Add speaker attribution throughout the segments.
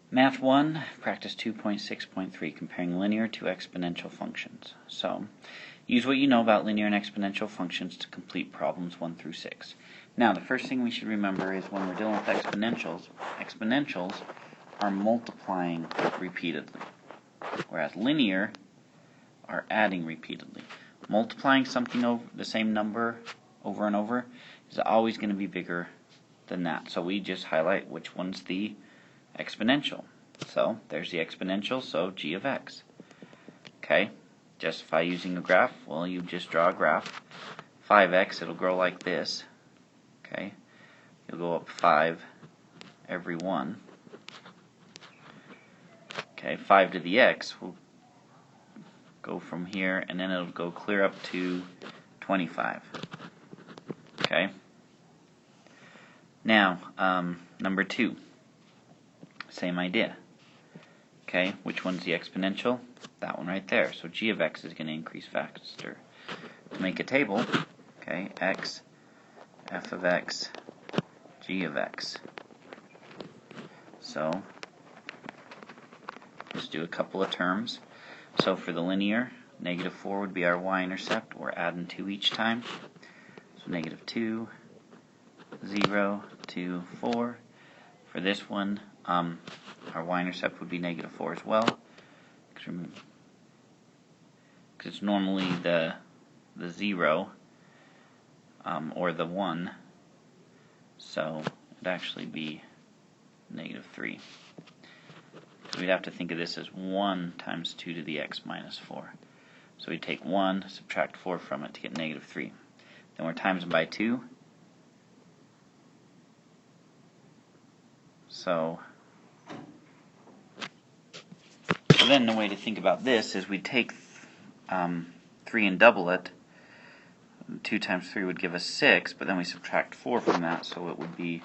Speaker 1: Math 1, practice 2.6.3, comparing linear to exponential functions. So, use what you know about linear and exponential functions to complete problems 1 through 6. Now, the first thing we should remember is when we're dealing with exponentials are multiplying repeatedly, whereas linear are adding repeatedly. Multiplying something over the same number over and over is always going to be bigger than that. So we just highlight which one's the exponential. So there's the exponential, so g of x. Okay, justify using a graph. Well, you just draw a graph. 5x, it'll grow like this. Okay, you'll go up 5 every 1. Okay, 5 to the x will go from here, and then it'll go clear up to 25. Okay. Now, number 2. Same idea. Okay, which one's the exponential? That one right there. So g of x is going to increase faster. To make a table, okay, x, f of x, g of x. So, let's do a couple of terms. So for the linear, negative 4 would be our y-intercept. We're adding 2 each time. So negative 2, 0, 2, 4. For this one, our y-intercept would be negative 4 as well, because it's normally the 0 or the 1, so it'd actually be negative 3. So we'd have to think of this as 1 times 2 to the x minus 4. So we'd take 1, subtract 4 from it to get negative 3. Then we're times by 2. So then the way to think about this is we'd take 3 and double it. 2 times 3 would give us 6, but then we subtract 4 from that, so it would be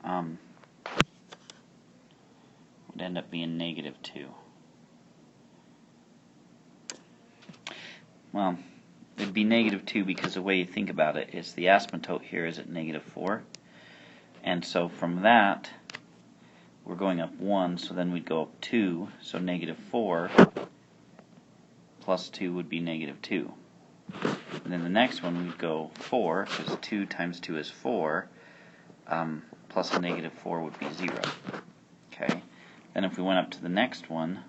Speaker 1: would end up being negative 2. Well, it'd be negative 2 because the way you think about it is the asymptote here is at negative 4, and so from that we're going up 1, so then we'd go up 2, so negative 4 plus 2 would be negative 2. And then the next one we'd go 4, because 2 times 2 is 4, plus a negative 4 would be 0. Okay. Then if we went up to the next one,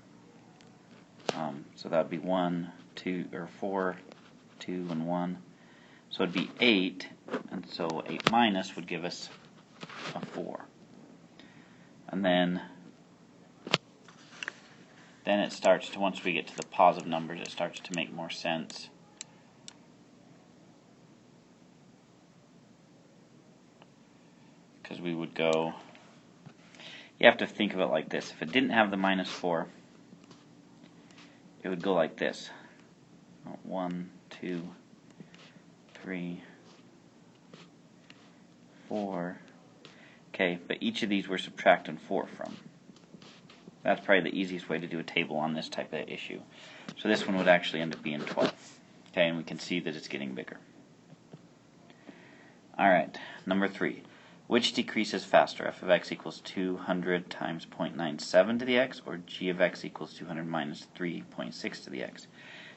Speaker 1: so that would be 1, 2, or 4, 2, and 1. So it'd be 8, and so 8 minus would give us a 4. And then it starts to, once we get to the positive numbers, it starts to make more sense. Because we would go, you have to think of it like this. If it didn't have the minus 4, it would go like this. 1, 2, 3, 4. Okay, but each of these we're subtracting 4 from. That's probably the easiest way to do a table on this type of issue. So this one would actually end up being 12. Okay, and we can see that it's getting bigger. Alright, number 3. Which decreases faster? F of x equals 200 times 0.97 to the x, or g of x equals 200 minus 3.6 to the x?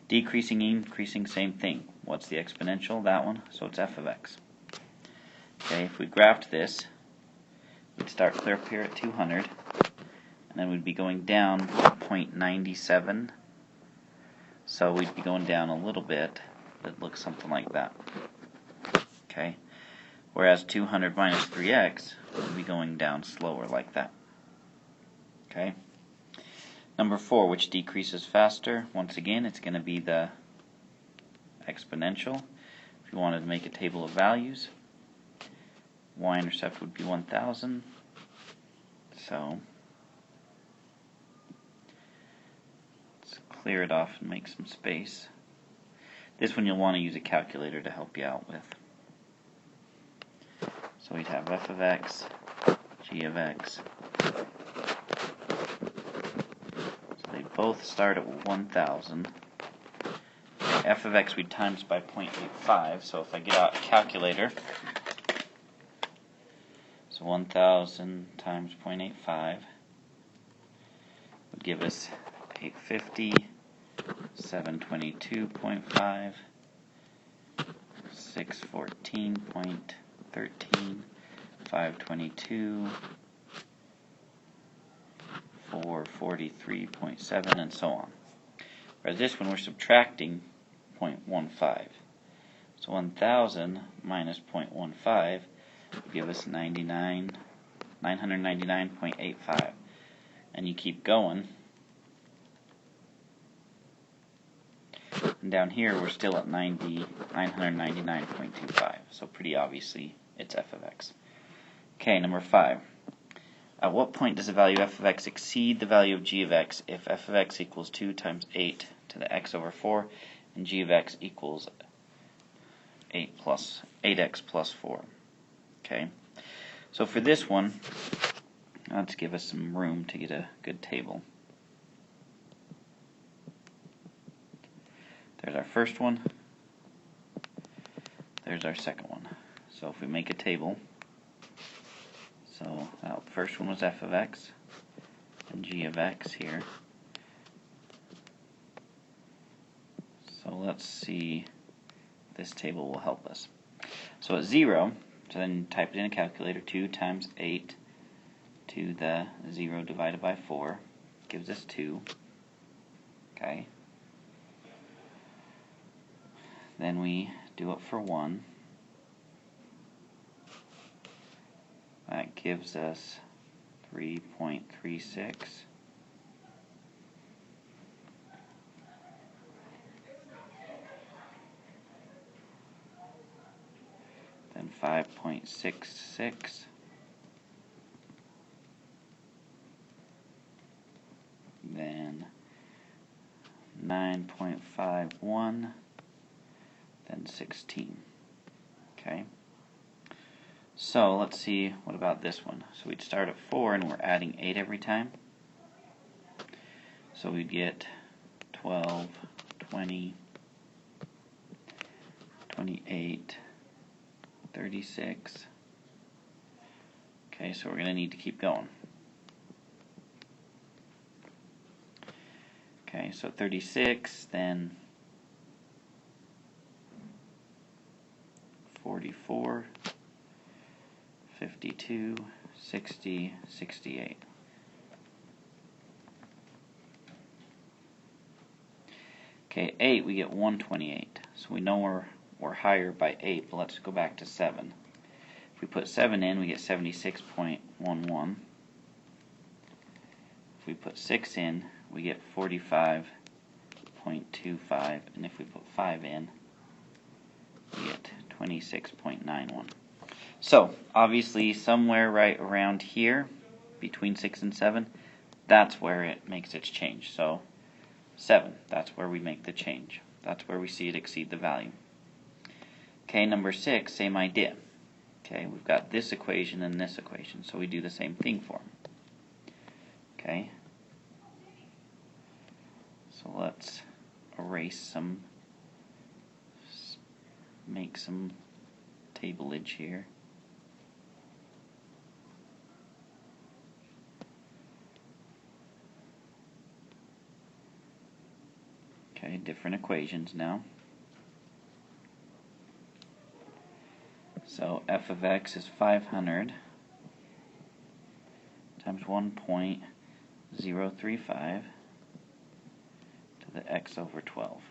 Speaker 1: Decreasing, increasing, same thing. What's the exponential? That one. So it's f of x. Okay, if we graphed this, we'd start clear up here at 200, and then we'd be going down 0.97. So we'd be going down a little bit. It looks something like that. Okay. Whereas 200 minus 3x would be going down slower like that. Okay. Number 4, which decreases faster? Once again, it's going to be the exponential. If you wanted to make a table of values, y-intercept would be 1,000. So let's clear it off and make some space. This one you'll want to use a calculator to help you out with. So we'd have f of x, g of x. So they both start at 1,000. F of x we'd times by 0.85. So if I get out a calculator, so 1,000 times 0.85 would give us 850, 722.5, 614.13, 522, 443.7, and so on. For this one, we're subtracting 0.15. So 1,000 minus 0.15 would give us 999.85. And you keep going. And down here, we're still at 999.25. So pretty obviously, it's f of x. Okay, number 5. At what point does the value f of x exceed the value of g of x if f of x equals 2 times 8 to the x over 4 and g of x equals 8x plus 4? Okay, so for this one, let's give us some room to get a good table. There's our first one. There's our second one. So if we make a table, so the first one was f of x and g of x here. So let's see if this table will help us. So at 0, so then type it in a calculator, 2 times 8 to the 0 divided by 4 gives us 2. Okay. Then we do it for 1. That gives us 3.36. Then 5.66. Then 9.51. Then 16. Okay. So let's see, what about this one? So we'd start at 4 and we're adding 8 every time. So we'd get 12, 20, 28, 36. Okay, so we're going to need to keep going. Okay, so 36, then 44, 52, 60, 68. Okay, 8, we get 128. So we know we're higher by 8, but let's go back to 7. If we put 7 in, we get 76.11. If we put 6 in, we get 45.25. And if we put 5 in, we get 26.91. So, obviously, somewhere right around here, between 6 and 7, that's where it makes its change. So, 7, that's where we make the change. That's where we see it exceed the value. Okay, number 6, same idea. Okay, we've got this equation and this equation, so we do the same thing for them. Okay, so let's erase some, make some tableage here. Okay, different equations now. So f of x is 500 times 1.035 to the x over 12.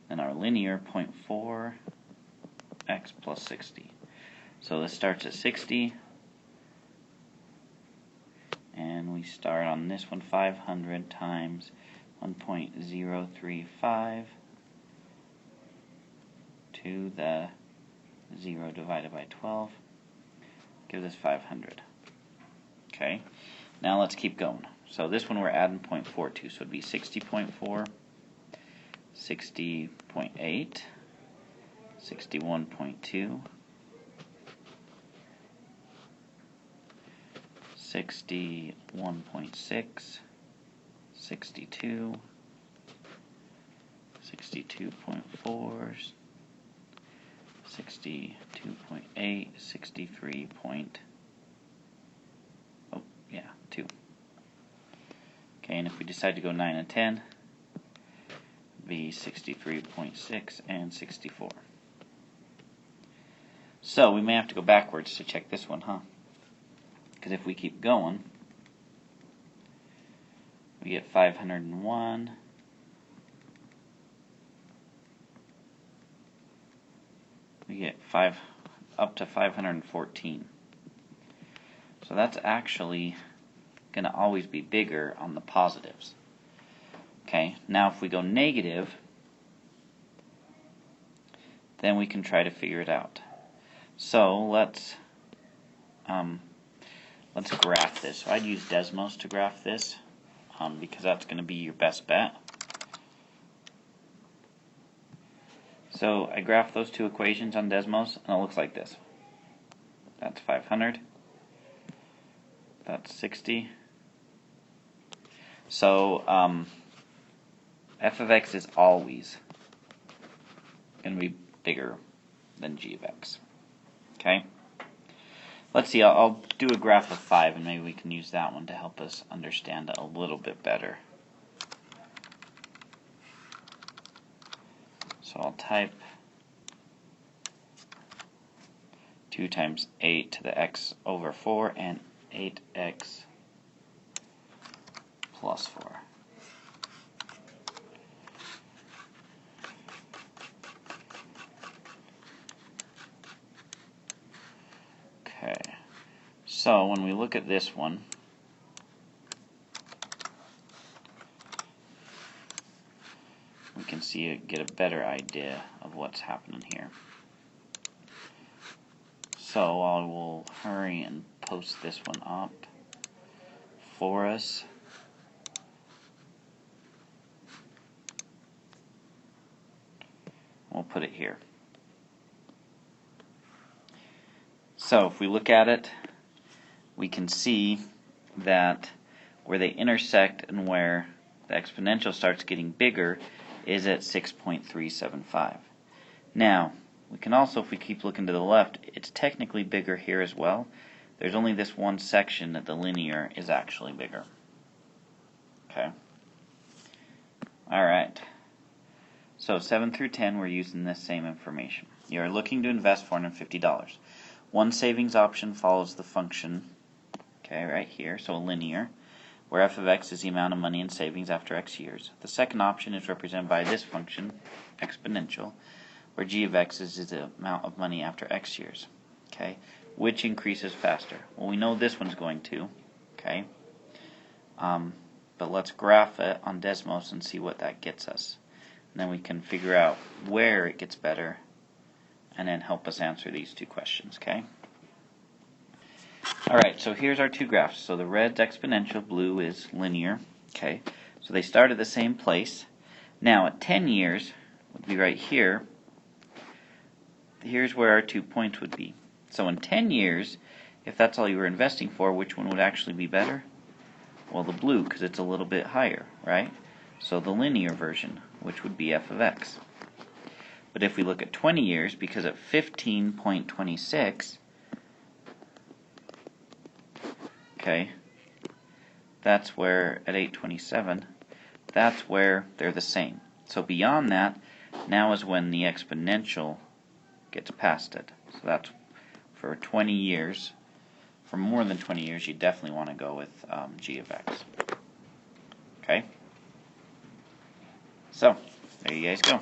Speaker 1: And our linear 0.4 x plus 60. So this starts at 60, and we start on this one 500 times 1.035 to the 0 divided by 12 gives us 500. Okay, now let's keep going. So this one we're adding 0.42, so it'd be 60.4, 60.8, 61.2, 61.6, 62, 62.4, 62.8, 63 point, 2. and if we decide to go 9 and 10, be 63.6 and 64. So we may have to go backwards to check this one, huh? Because if we keep going, we get 501, we get up to 514. So that's actually going to always be bigger on the positives. Okay, now if we go negative, then we can try to figure it out. So let's graph this. So I'd use Desmos to graph this because that's going to be your best bet. So I graph those two equations on Desmos, and it looks like this. That's 500. That's 60. So f of x is always going to be bigger than g of x. Okay? Let's see, I'll do a graph of 5, and maybe we can use that one to help us understand it a little bit better. So I'll type 2 times 8 to the x over 4 and 8x plus 4. Okay, so when we look at this one, we can get a better idea of what's happening here. So I will hurry and post this one up for us. We'll put it here. So if we look at it, we can see that where they intersect and where the exponential starts getting bigger is at 6.375. Now, we can also, if we keep looking to the left, it's technically bigger here as well. There's only this one section that the linear is actually bigger. Okay. Alright. So 7 through 10, we're using this same information. You are looking to invest $450. One savings option follows the function, okay, right here, so a linear, where f of x is the amount of money in savings after x years. The second option is represented by this function, exponential, where g of x is the amount of money after x years. Okay, which increases faster? Well, we know this one's going to. Okay, but let's graph it on Desmos and see what that gets us. And then we can figure out where it gets better, and then help us answer these two questions. Okay. All right. So here's our two graphs. So the red's exponential, blue is linear. Okay. So they start at the same place. Now at 10 years would be right here. Here's where our 2 points would be. So in 10 years, if that's all you were investing for, which one would actually be better? Well, the blue, because it's a little bit higher, right? So the linear version, which would be f of x. But if we look at 20 years, because at 15.26, okay, that's where, at 827, that's where they're the same. So beyond that, now is when the exponential gets past it. So that's for 20 years. For more than 20 years, you definitely want to go with g of x. Okay? So, there you guys go.